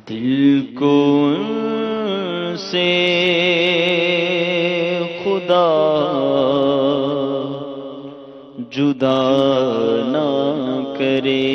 دل کو ان سے خدا جدا نہ کرے،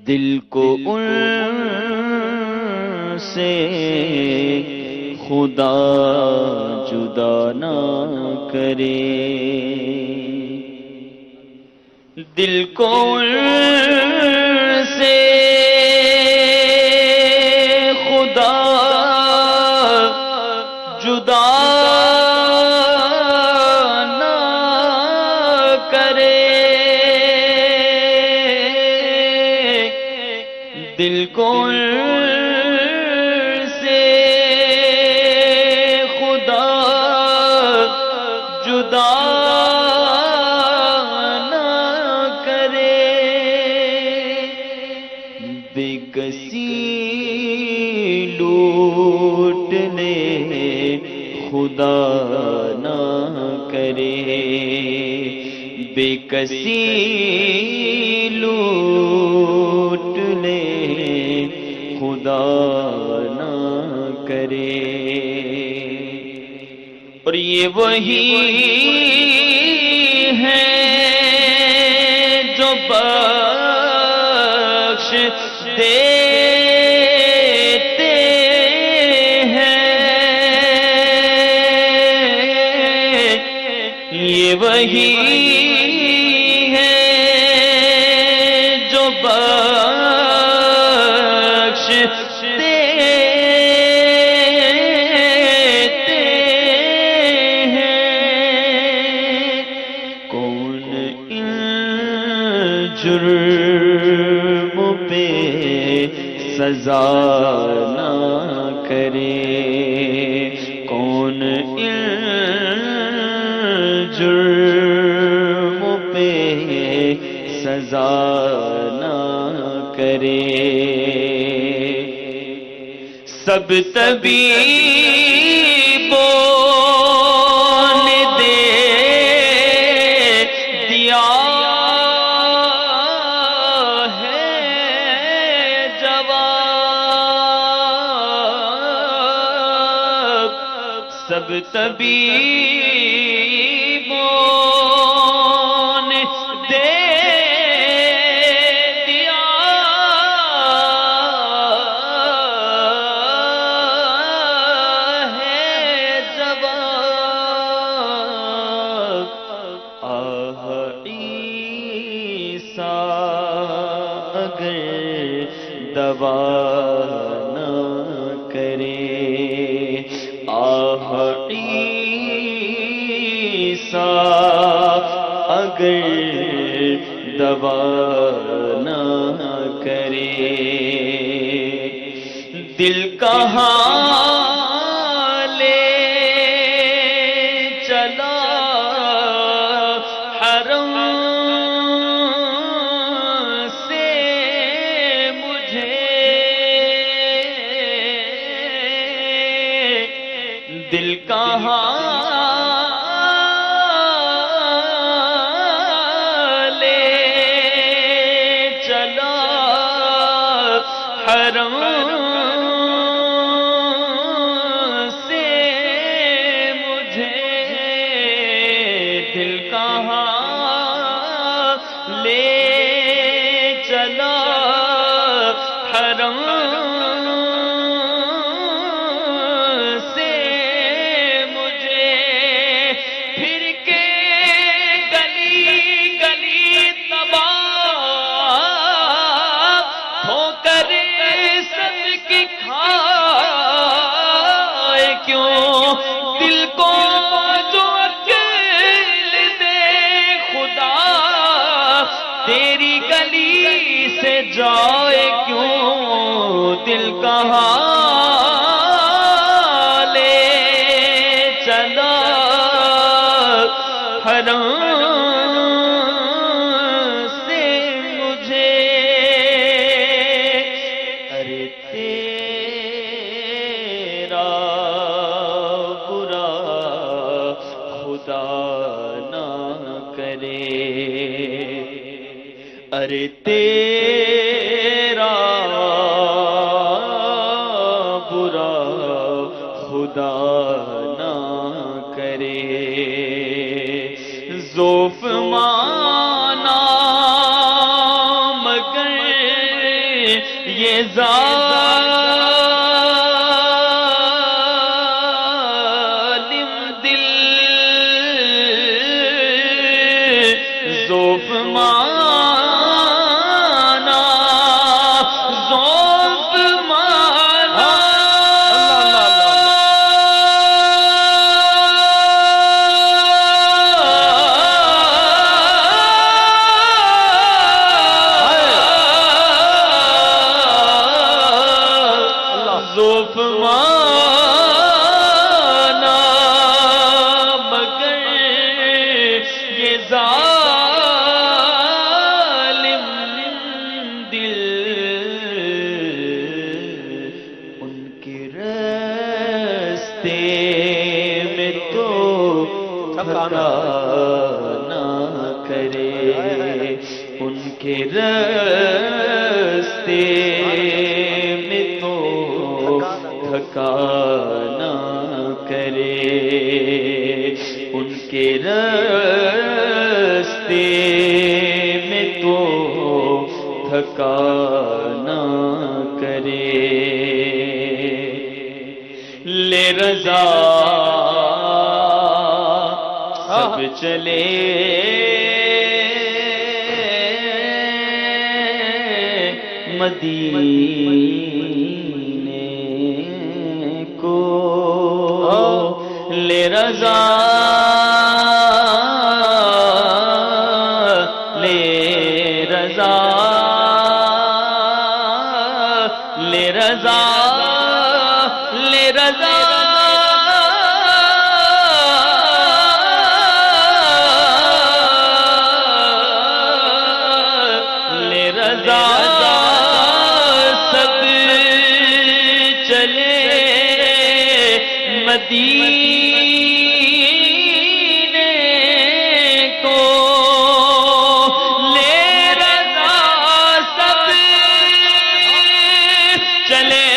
دل کو ان سے خدا جدا نہ کرے، دل کو ان سے خدا جدا نہ کرے، دل کو ان سے خدا جدا بے کسی لوٹ لے خدا نہ کرے، بے کسی لوٹ لے خدا نہ کرے، اور یہ وہی ہے جو دیتے ہیں، یہ وہی ہے جو بخشتے ہیں، کون ان جرم پہ سزا نہ کرے، کون ان جرم پہ سزا نہ کرے، سب طبیبوں نے دے دیا سب طبیبوں نے دے دیا ہے جواب، آہ عیسیٰ اگر دوا نہ کرے، آہ عیسیٰ اگر دوا نہ کرے، دل کہاں لے چلا حرم سے مجھے، دل کہاں لے چلا حرم سے مجھے، دل کہاں لے چلا حرم دل کو جو عقل دے خدا تیری گلی سے جائے کیوں، دل کہاں لے چلا حرم سے مجھے، ارے تیرا خدا نہ کرے، ارے تیرا برا خدا نہ کرے، ذوف مانا مگر یہ ظالم دل، ذوف مانا ذوف مانا ذوف مانا مگر یہ ظالم دل، ان کے راستے میں تو تھکا نہ کرے، ان کے راستے میں تو تھکا نہ کرے، ان کے راستے میں تو تھکا نہ کرے، لے رضا سب چلے مدینے کو، لے رضا لے رضا لے رضا لے رضا لے رضا سب چلے مدینے کو، لے رضا سب چلے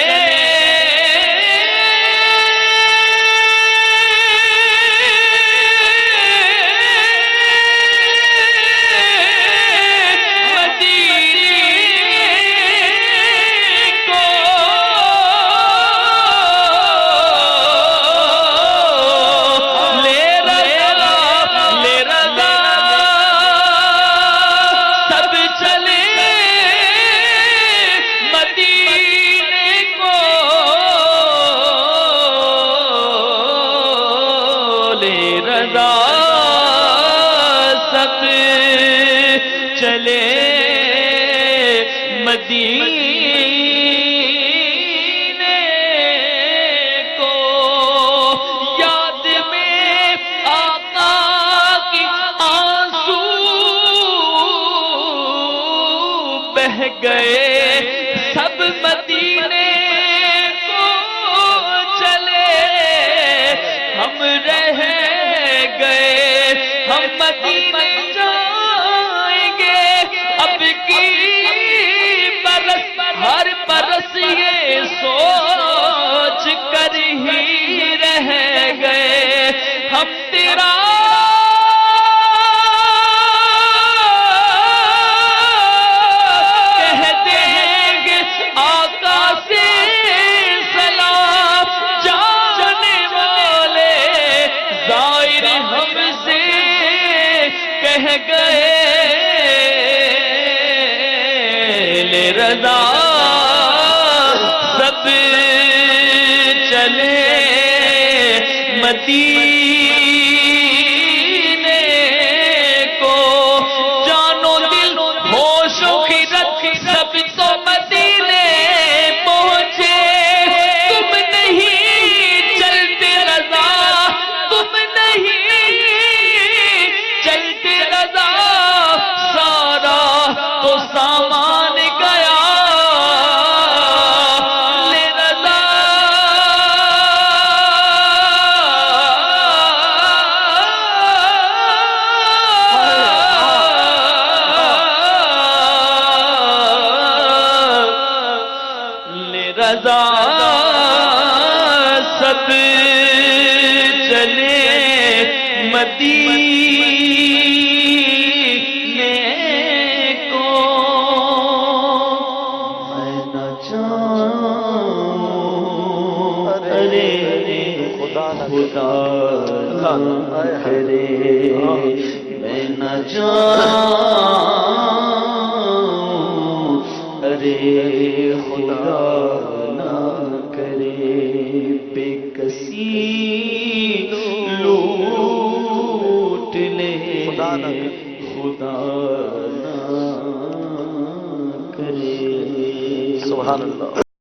چلے مدینے کو، یاد میں آقا کی آنسو بہ گئے، سب مدینے کو چلے، ہم رہ گئے، ہم مدینے ہر برس یہ سوچ کر ہی رہ گئے، ہم تیرا کہہ دیں گے آقا سے سلام، جانے والے زائر ہم سے کہہ گئے، لے رضا سب چلے مدینے کو، جانو دل ہوش و خیرت سب تو مدینے پہنچے، تم نہیں چلتے رضا، تم نہیں چلتے رضا، سارا تو سامان گیا، لے رضا رضا ست چلے مدینے کو میں نہ چاہوں ارے خدا نہ کرے میں نہ چاہوں ارے خدا نہ کرے بے کسی لوٹ لے خدا نہ کرے. سبحان اللہ.